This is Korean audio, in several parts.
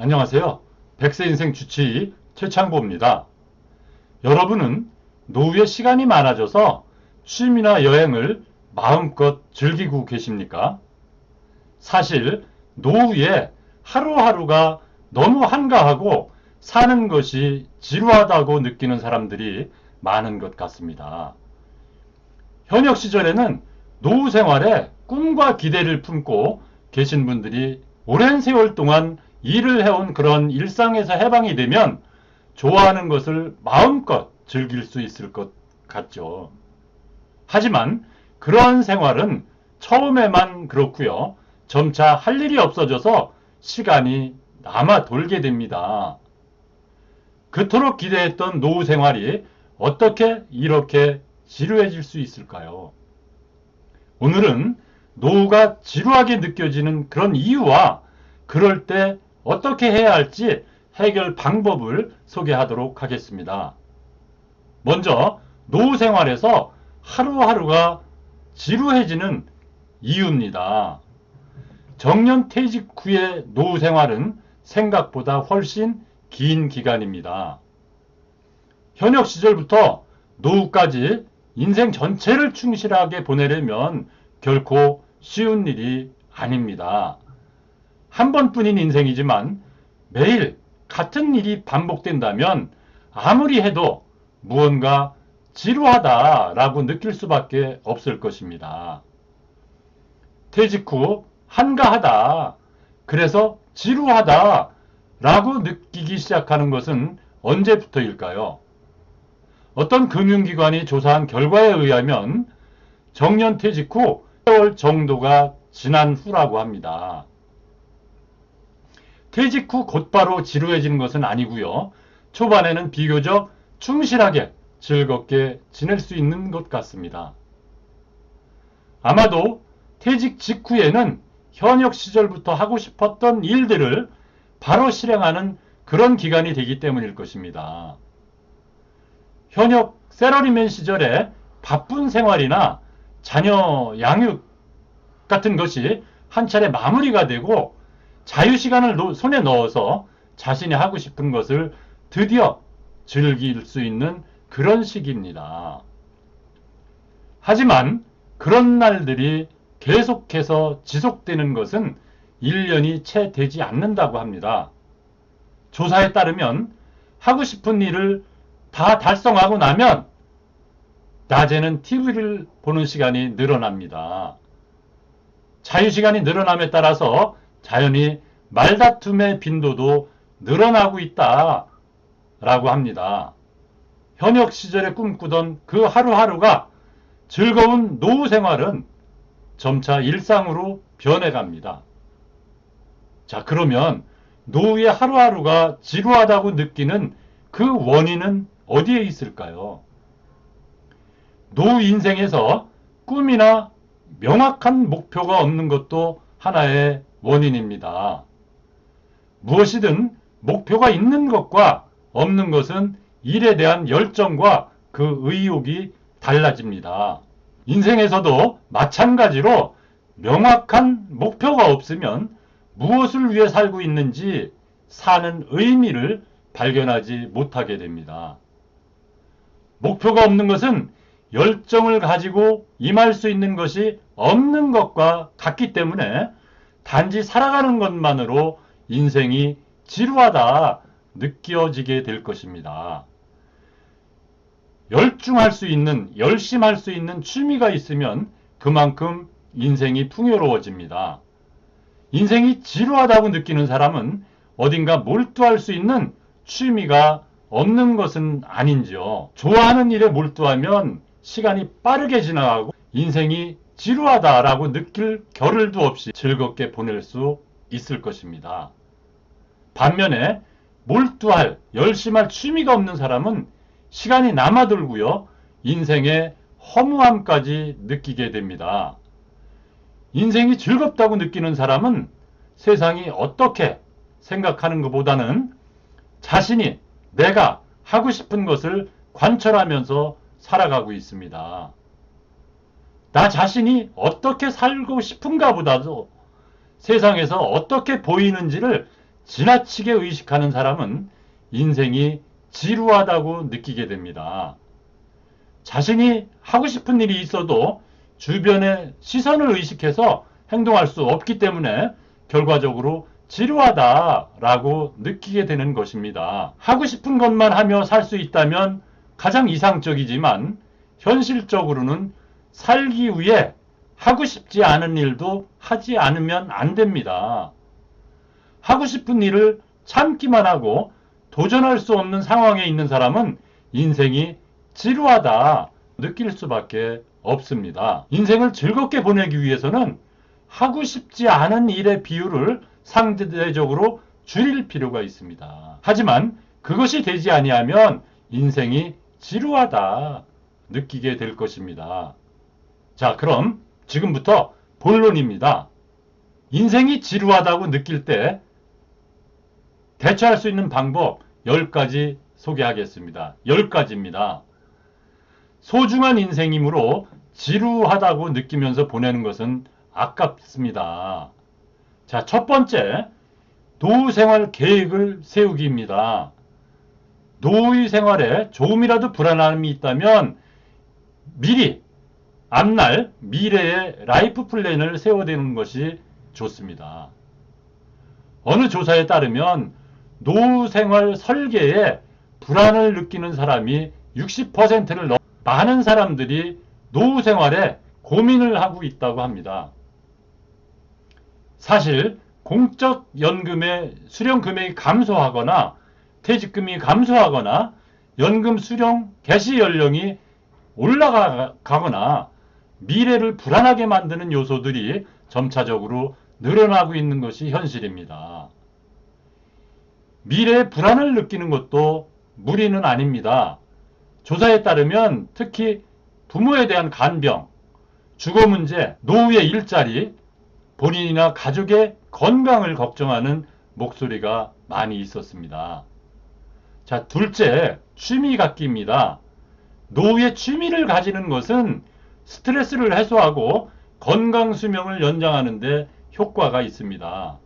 안녕하세요. 백세 인생 주치의 최창보입니다. 여러분은 노후에 시간이 많아져서 취미나 여행을 마음껏 즐기고 계십니까? 사실 노후에 하루하루가 너무 한가하고 사는 것이 지루하다고 느끼는 사람들이 많은 것 같습니다. 현역 시절에는 노후 생활에 꿈과 기대를 품고 계신 분들이 오랜 세월 동안 일을 해온 그런 일상에서 해방이 되면 좋아하는 것을 마음껏 즐길 수 있을 것 같죠. 하지만 그러한 생활은 처음에만 그렇고요. 점차 할 일이 없어져서 시간이 남아 돌게 됩니다. 그토록 기대했던 노후 생활이 어떻게 이렇게 지루해질 수 있을까요? 오늘은 노후가 지루하게 느껴지는 그런 이유와 그럴 때 어떻게 해야 할지 해결 방법을 소개하도록 하겠습니다. 먼저 노후 생활에서 하루하루가 지루해지는 이유입니다. 정년퇴직 후의 노후 생활은 생각보다 훨씬 긴 기간입니다. 현역 시절부터 노후까지 인생 전체를 충실하게 보내려면 결코 쉬운 일이 아닙니다. 한 번뿐인 인생이지만 매일 같은 일이 반복된다면 아무리 해도 무언가 지루하다라고 느낄 수밖에 없을 것입니다. 퇴직 후 한가하다, 그래서 지루하다라고 느끼기 시작하는 것은 언제부터일까요? 어떤 금융기관이 조사한 결과에 의하면 정년퇴직 후 10개월 정도가 지난 후라고 합니다. 퇴직 후 곧바로 지루해지는 것은 아니고요. 초반에는 비교적 충실하게 즐겁게 지낼 수 있는 것 같습니다. 아마도 퇴직 직후에는 현역 시절부터 하고 싶었던 일들을 바로 실행하는 그런 기간이 되기 때문일 것입니다. 현역 셀러리맨 시절에 바쁜 생활이나 자녀 양육 같은 것이 한 차례 마무리가 되고 자유시간을 손에 넣어서 자신이 하고 싶은 것을 드디어 즐길 수 있는 그런 시기입니다. 하지만 그런 날들이 계속해서 지속되는 것은 1년이 채 되지 않는다고 합니다. 조사에 따르면 하고 싶은 일을 다 달성하고 나면 낮에는 TV를 보는 시간이 늘어납니다. 자유시간이 늘어남에 따라서 자연히 말다툼의 빈도도 늘어나고 있다라고 합니다. 현역 시절에 꿈꾸던 그 하루하루가 즐거운 노후 생활은 점차 일상으로 변해갑니다. 자, 그러면 노후의 하루하루가 지루하다고 느끼는 그 원인은 어디에 있을까요? 노후 인생에서 꿈이나 명확한 목표가 없는 것도 하나의 원인입니다. 무엇이든 목표가 있는 것과 없는 것은 일에 대한 열정과 그 의욕이 달라집니다. 인생에서도 마찬가지로 명확한 목표가 없으면 무엇을 위해 살고 있는지 사는 의미를 발견하지 못하게 됩니다. 목표가 없는 것은 열정을 가지고 임할 수 있는 것이 없는 것과 같기 때문에 단지 살아가는 것만으로 인생이 지루하다 느껴지게 될 것입니다. 열중할 수 있는, 열심할 수 있는 취미가 있으면 그만큼 인생이 풍요로워집니다. 인생이 지루하다고 느끼는 사람은 어딘가 몰두할 수 있는 취미가 없는 것은 아닌지요. 좋아하는 일에 몰두하면 시간이 빠르게 지나가고 인생이 지루하다라고 느낄 겨를도 없이 즐겁게 보낼 수 있을 것입니다. 반면에 몰두할, 열심할 취미가 없는 사람은 시간이 남아돌고요. 인생의 허무함까지 느끼게 됩니다. 인생이 즐겁다고 느끼는 사람은 세상이 어떻게 생각하는 것보다는 자신이 내가 하고 싶은 것을 관철하면서 살아가고 있습니다. 나 자신이 어떻게 살고 싶은가 보다도 세상에서 어떻게 보이는지를 지나치게 의식하는 사람은 인생이 지루하다고 느끼게 됩니다. 자신이 하고 싶은 일이 있어도 주변의 시선을 의식해서 행동할 수 없기 때문에 결과적으로 지루하다라고 느끼게 되는 것입니다. 하고 싶은 것만 하며 살 수 있다면 가장 이상적이지만 현실적으로는 살기 위해 하고 싶지 않은 일도 하지 않으면 안 됩니다. 하고 싶은 일을 참기만 하고 도전할 수 없는 상황에 있는 사람은 인생이 지루하다 느낄 수밖에 없습니다. 인생을 즐겁게 보내기 위해서는 하고 싶지 않은 일의 비율을 상대적으로 줄일 필요가 있습니다. 하지만 그것이 되지 아니하면 인생이 지루하다 느끼게 될 것입니다. 자, 그럼 지금부터 본론입니다. 인생이 지루하다고 느낄 때 대처할 수 있는 방법 10가지 소개하겠습니다. 10가지입니다. 소중한 인생이므로 지루하다고 느끼면서 보내는 것은 아깝습니다. 자, 첫 번째, 노후 생활 계획을 세우기입니다. 노후 생활에 조금이라도 불안함이 있다면 미리 앞날 미래의 라이프 플랜을 세워두는 것이 좋습니다. 어느 조사에 따르면 노후 생활 설계에 불안을 느끼는 사람이 60%를 넘는 많은 사람들이 노후 생활에 고민을 하고 있다고 합니다. 사실 공적 연금의 수령 금액이 감소하거나 퇴직금이 감소하거나 연금 수령 개시 연령이 올라가거나 미래를 불안하게 만드는 요소들이 점차적으로 늘어나고 있는 것이 현실입니다. 미래에 불안을 느끼는 것도 무리는 아닙니다. 조사에 따르면 특히 부모에 대한 간병, 주거 문제, 노후의 일자리, 본인이나 가족의 건강을 걱정하는 목소리가 많이 있었습니다. 자, 둘째, 취미 갖기입니다. 노후의 취미를 가지는 것은 스트레스를 해소하고 건강 수명을 연장하는 데 효과가 있습니다.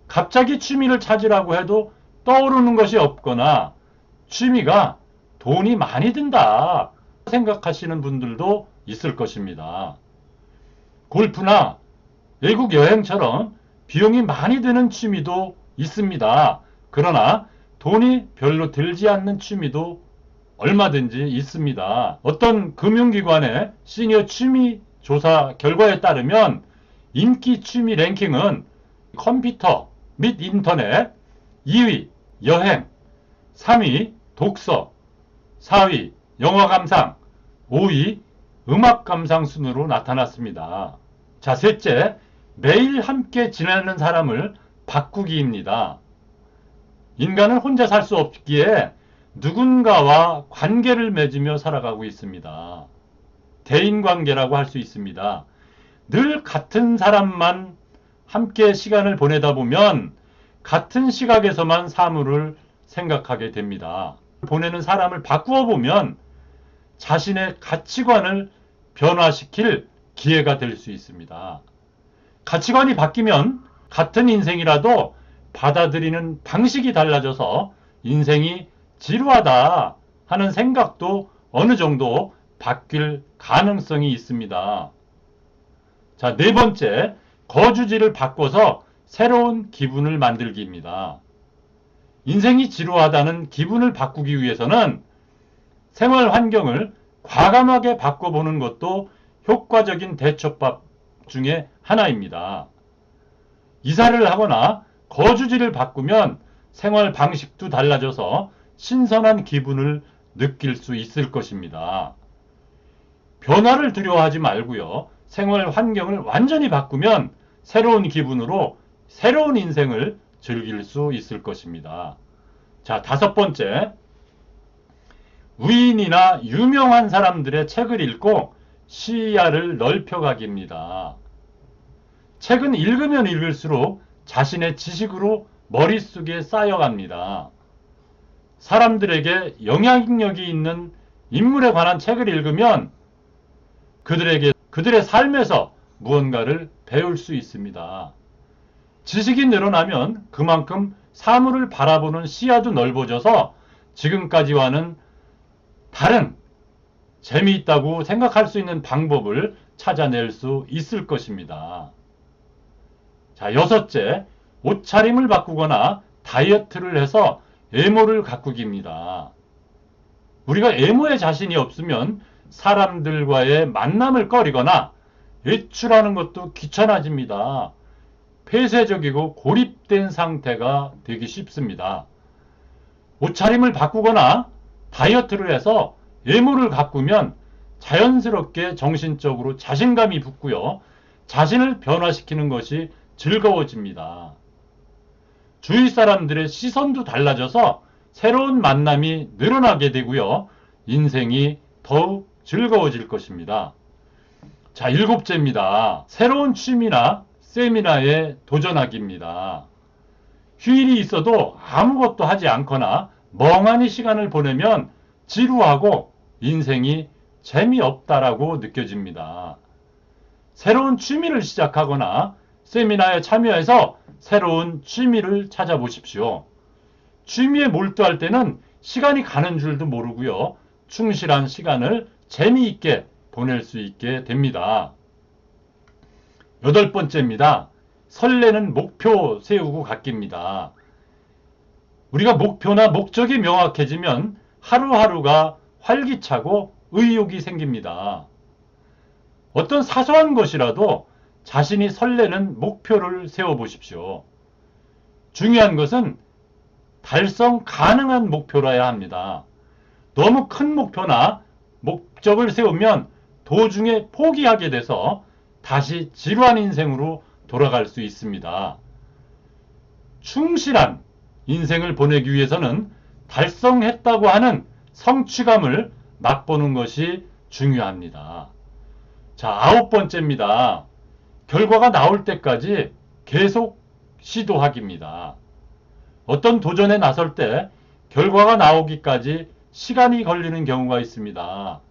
갑자기 취미를 찾으라고 해도 떠오르는 것이 없거나 취미가 돈이 많이 든다 생각하시는 분들도 있을 것입니다. 골프나 외국 여행처럼 비용이 많이 드는 취미도 있습니다. 그러나 돈이 별로 들지 않는 취미도 얼마든지 있습니다. 어떤 금융기관의 시니어 취미 조사 결과에 따르면 인기 취미 랭킹은 컴퓨터 및 인터넷, 2위 여행, 3위 독서, 4위 영화 감상, 5위 음악 감상 순으로 나타났습니다. 자, 셋째, 매일 함께 지내는 사람을 바꾸기입니다. 인간은 혼자 살 수 없기에 누군가와 관계를 맺으며 살아가고 있습니다. 대인관계라고 할 수 있습니다. 늘 같은 사람만 함께 시간을 보내다 보면 같은 시각에서만 사물을 생각하게 됩니다. 보내는 사람을 바꾸어 보면 자신의 가치관을 변화시킬 기회가 될 수 있습니다. 가치관이 바뀌면 같은 인생이라도 받아들이는 방식이 달라져서 인생이 지루하다 하는 생각도 어느 정도 바뀔 가능성이 있습니다. 자, 네 번째, 거주지를 바꿔서 새로운 기분을 만들기입니다. 인생이 지루하다는 기분을 바꾸기 위해서는 생활 환경을 과감하게 바꿔보는 것도 효과적인 대처법 중에 하나입니다. 이사를 하거나 거주지를 바꾸면 생활 방식도 달라져서 신선한 기분을 느낄 수 있을 것입니다. 변화를 두려워하지 말고요. 생활 환경을 완전히 바꾸면 새로운 기분으로 새로운 인생을 즐길 수 있을 것입니다. 자, 다섯 번째, 위인이나 유명한 사람들의 책을 읽고 시야를 넓혀가기입니다. 책은 읽으면 읽을수록 자신의 지식으로 머릿속에 쌓여갑니다. 사람들에게 영향력이 있는 인물에 관한 책을 읽으면 그들의 삶에서 무언가를 배울 수 있습니다. 지식이 늘어나면 그만큼 사물을 바라보는 시야도 넓어져서 지금까지와는 다른 재미있다고 생각할 수 있는 방법을 찾아낼 수 있을 것입니다. 자, 여섯째, 옷차림을 바꾸거나 다이어트를 해서 외모를 가꾸기입니다. 우리가 외모에 자신이 없으면 사람들과의 만남을 꺼리거나 외출하는 것도 귀찮아집니다. 폐쇄적이고 고립된 상태가 되기 쉽습니다. 옷차림을 바꾸거나 다이어트를 해서 외모를 가꾸면 자연스럽게 정신적으로 자신감이 붙고요. 자신을 변화시키는 것이 즐거워집니다. 주위 사람들의 시선도 달라져서 새로운 만남이 늘어나게 되고요. 인생이 더욱 즐거워질 것입니다. 자, 일곱째입니다. 새로운 취미나 세미나에 도전하기입니다. 휴일이 있어도 아무것도 하지 않거나 멍하니 시간을 보내면 지루하고 인생이 재미없다라고 느껴집니다. 새로운 취미를 시작하거나 세미나에 참여해서 새로운 취미를 찾아보십시오. 취미에 몰두할 때는 시간이 가는 줄도 모르고요. 충실한 시간을 재미있게 보낼 수 있게 됩니다. 여덟 번째입니다. 설레는 목표 세우고 갖기입니다. 우리가 목표나 목적이 명확해지면 하루하루가 활기차고 의욕이 생깁니다. 어떤 사소한 것이라도 자신이 설레는 목표를 세워보십시오. 중요한 것은 달성 가능한 목표라야 합니다. 너무 큰 목표나 목적을 세우면 도중에 포기하게 돼서 다시 지루한 인생으로 돌아갈 수 있습니다. 충실한 인생을 보내기 위해서는 달성했다고 하는 성취감을 맛보는 것이 중요합니다. 자, 아홉 번째입니다. 결과가 나올 때까지 계속 시도하기입니다. 어떤 도전에 나설 때 결과가 나오기까지 시간이 걸리는 경우가 있습니다.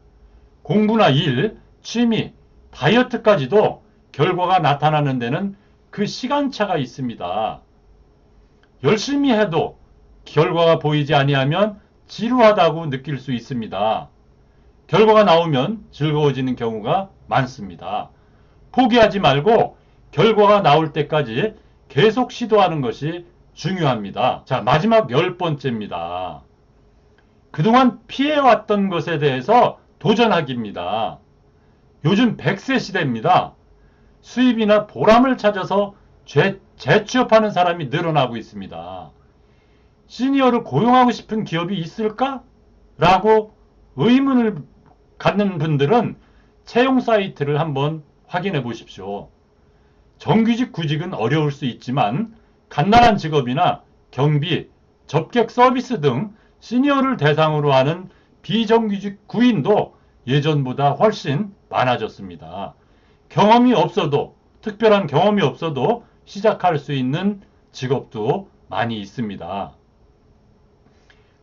공부나 일, 취미, 다이어트까지도 결과가 나타나는 데는 그 시간차가 있습니다. 열심히 해도 결과가 보이지 아니하면 지루하다고 느낄 수 있습니다. 결과가 나오면 즐거워지는 경우가 많습니다. 포기하지 말고 결과가 나올 때까지 계속 시도하는 것이 중요합니다. 자, 마지막 열 번째입니다. 그동안 피해왔던 것에 대해서 도전하기입니다. 요즘 100세 시대입니다. 수입이나 보람을 찾아서 재취업하는 사람이 늘어나고 있습니다. 시니어를 고용하고 싶은 기업이 있을까? 라고 의문을 갖는 분들은 채용 사이트를 한번 확인해 보십시오. 정규직 구직은 어려울 수 있지만 간단한 직업이나 경비, 접객 서비스 등 시니어를 대상으로 하는 비정규직 구인도 예전보다 훨씬 많아졌습니다. 경험이 없어도, 특별한 경험이 없어도 시작할 수 있는 직업도 많이 있습니다.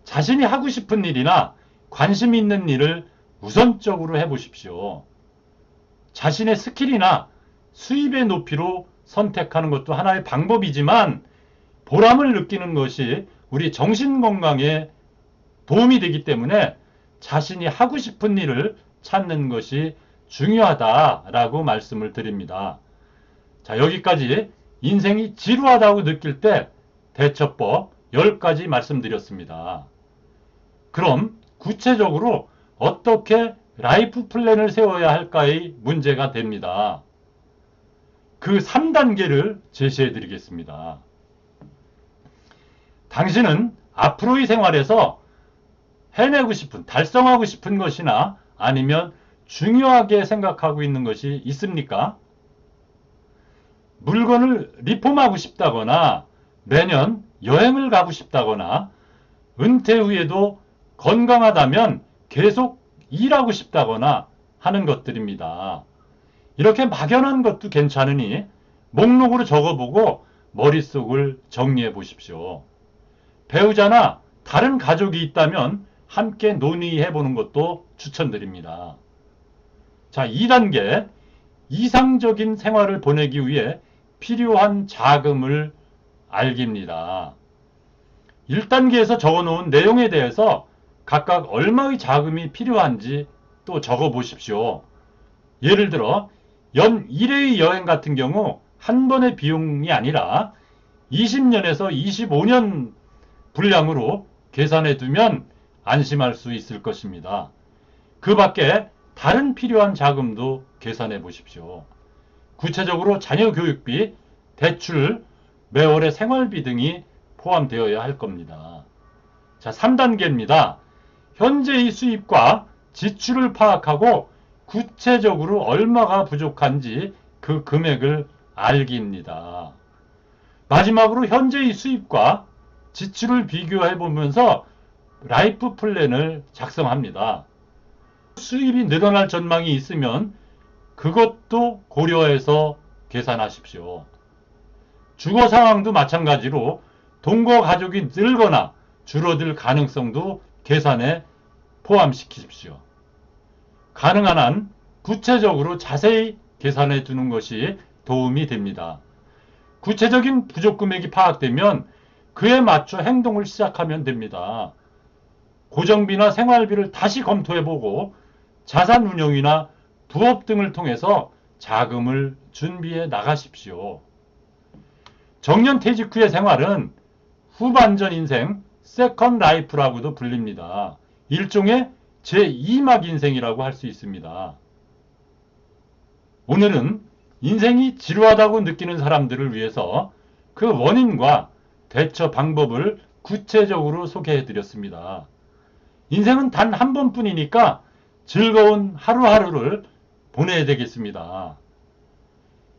자신이 하고 싶은 일이나 관심 있는 일을 우선적으로 해보십시오. 자신의 스킬이나 수입의 높이로 선택하는 것도 하나의 방법이지만 보람을 느끼는 것이 우리 정신건강에 도움이 되기 때문에 자신이 하고 싶은 일을 찾는 것이 중요하다라고 말씀을 드립니다. 자, 여기까지 인생이 지루하다고 느낄 때 대처법 10가지 말씀드렸습니다. 그럼 구체적으로 어떻게 라이프 플랜을 세워야 할까의 문제가 됩니다. 그 3단계를 제시해 드리겠습니다. 당신은 앞으로의 생활에서 해내고 싶은, 달성하고 싶은 것이나 아니면 중요하게 생각하고 있는 것이 있습니까? 물건을 리폼하고 싶다거나 매년 여행을 가고 싶다거나 은퇴 후에도 건강하다면 계속 일하고 싶다거나 하는 것들입니다. 이렇게 막연한 것도 괜찮으니 목록으로 적어보고 머릿속을 정리해 보십시오. 배우자나 다른 가족이 있다면 함께 논의해 보는 것도 추천드립니다. 자, 2단계, 이상적인 생활을 보내기 위해 필요한 자금을 알기입니다. 1단계에서 적어놓은 내용에 대해서 각각 얼마의 자금이 필요한지 또 적어 보십시오. 예를 들어 연 1회의 여행 같은 경우 한 번의 비용이 아니라 20년에서 25년 분량으로 계산해 두면 안심할 수 있을 것입니다. 그 밖에 다른 필요한 자금도 계산해 보십시오. 구체적으로 자녀 교육비, 대출, 매월의 생활비 등이 포함되어야 할 겁니다. 자, 3단계입니다. 현재의 수입과 지출을 파악하고 구체적으로 얼마가 부족한지 그 금액을 알기입니다. 마지막으로 현재의 수입과 지출을 비교해 보면서 라이프 플랜을 작성합니다. 수입이 늘어날 전망이 있으면 그것도 고려해서 계산하십시오. 주거 상황도 마찬가지로 동거 가족이 늘거나 줄어들 가능성도 계산에 포함시키십시오. 가능한 한 구체적으로 자세히 계산해 두는 것이 도움이 됩니다. 구체적인 부족 금액이 파악되면 그에 맞춰 행동을 시작하면 됩니다. 고정비나 생활비를 다시 검토해보고 자산 운용이나 부업 등을 통해서 자금을 준비해 나가십시오. 정년퇴직 후의 생활은 후반전 인생, 세컨 라이프라고도 불립니다. 일종의 제2막 인생이라고 할 수 있습니다. 오늘은 인생이 지루하다고 느끼는 사람들을 위해서 그 원인과 대처 방법을 구체적으로 소개해 드렸습니다. 인생은 단 한 번뿐이니까 즐거운 하루하루를 보내야 되겠습니다.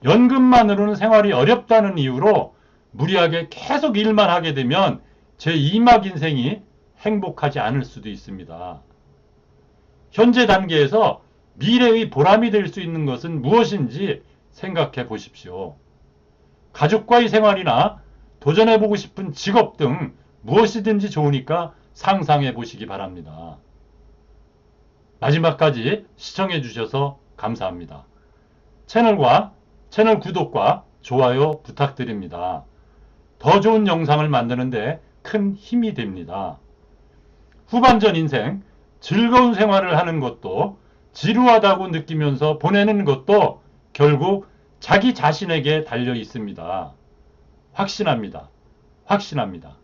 연금만으로는 생활이 어렵다는 이유로 무리하게 계속 일만 하게 되면 제2막 인생이 행복하지 않을 수도 있습니다. 현재 단계에서 미래의 보람이 될 수 있는 것은 무엇인지 생각해 보십시오. 가족과의 생활이나 도전해보고 싶은 직업 등 무엇이든지 좋으니까 상상해 보시기 바랍니다. 마지막까지 시청해 주셔서 감사합니다. 채널 구독과 좋아요 부탁드립니다. 더 좋은 영상을 만드는데 큰 힘이 됩니다. 후반전 인생, 즐거운 생활을 하는 것도 지루하다고 느끼면서 보내는 것도 결국 자기 자신에게 달려 있습니다. 확신합니다. 확신합니다.